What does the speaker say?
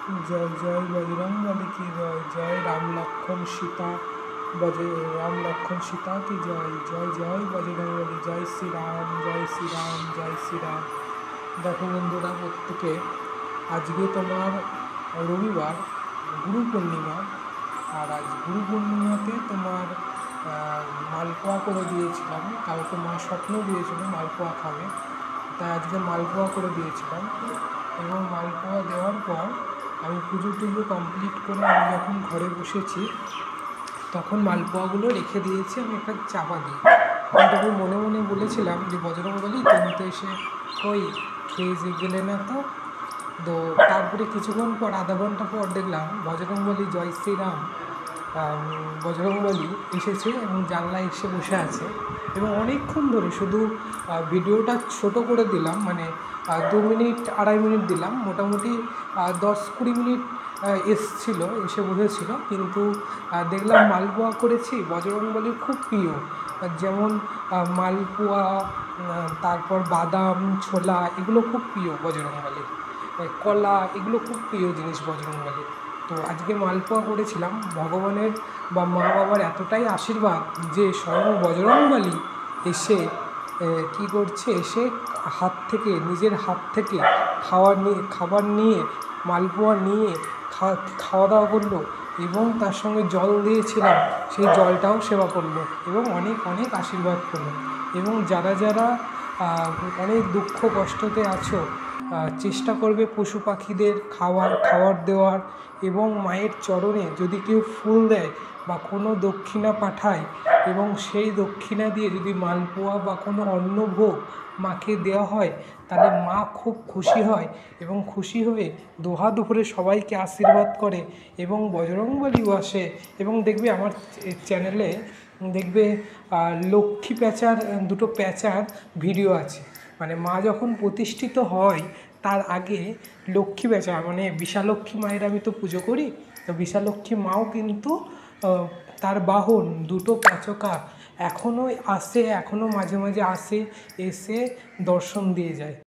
जय जय बजरंगबली की जय। जय राम लक्ष्मण सीता बजे राम लक्ष्मण सीता की जय। जय जय बजरंगबली। जय श्री राम जय श्री राम जय श्री राम। देखो बंधुरा प्रत्येके आज के तुम्हार रविवार गुरु पूर्णिमा और आज गुरु पूर्णिमाते तुम्हार मालपोয়া করে দিয়েছিলাম। কালকে মা স্বপ্ন দিয়েছিল মালপোয়া খাবে, তাই আজকে মালপোয়া করে দিয়েছিলাম। এবং মালপোয়া দেওয়ার পর আমি পুজো টুজো কমপ্লিট করে আমি যখন ঘরে বসেছি তখন মালপোয়াগুলো রেখে দিয়েছি আমি একটা চাপা দিয়ে। কিন্তু মনে মনে বলেছিলাম যে বজরংবলী তুমি তো এসে কই খেয়ে গেলে না তো। তো তারপরে কিছুক্ষণ পর আধা ঘন্টা পর দেখলাম বজরংবলী জয় শ্রীরাম বজরংবলী এসেছে এবং জানলায় এসে বসে আছে এবং অনেকক্ষণ ধরে শুধু ভিডিওটা ছোট করে দিলাম, মানে 2 মিনিট 2.5 মিনিট দিলাম, মোটামুটি 10-20 মিনিট এসছিল, এসে বসেছিল। কিন্তু দেখলাম মালপোয়া করেছি বজরংবলীর খুব প্রিয়, যেমন মালপোয়া, তারপর বাদাম ছোলা এগুলো খুব প্রিয় বজরংবলীর, কলা এগুলো খুব প্রিয় জিনিস বজরংবলীর। তো আজকে মালপোয়া করেছিলাম। ভগবানের বা মা বাবার এতটাই আশীর্বাদ যে স্বয়ং বজরংবলী এসে কী করছে, এসে নিজের হাত থেকে খাবার নিয়ে মালপোয়া নিয়ে খাওয়া দাওয়া করলো এবং তার সঙ্গে জল দিয়েছিলাম সেই জলটাও সেবা করলো এবং অনেক অনেক আশীর্বাদ করলো। এবং যারা যারা অনেক দুঃখ কষ্টতে আছো চেষ্টা করবে পশু পাখিদের খাবার দেওয়ার এবং মায়ের চরণে যদি কেউ ফুল দেয় বা কোনো দক্ষিণা পাঠায় এবং সেই দক্ষিণা দিয়ে যদি মালপোয়া বা কোনো অন্নভোগ মাকে দেওয়া হয় তাহলে মা খুব খুশি হয় এবং খুশি হয়ে দুহাত ভরে সবাইকে আশীর্বাদ করে এবং বজরংবলীও আসে। এবং দেখবে আমার চ্যানেলে দেখবে লক্ষ্মী প্যাঁচার 2টো প্যাঁচার ভিডিও আছে, মানে মা যখন প্রতিষ্ঠিত হয় তার আগে লক্ষ্মী প্যাঁচা, মানে বিশালক্ষী মায়ের আমি তো পুজো করি, তো বিশালক্ষী মাও কিন্তু তার বাহন 2টো প্যাঁচকা এখনও আসে, এখনও মাঝে মাঝে আসে, এসে দর্শন দিয়ে যায়।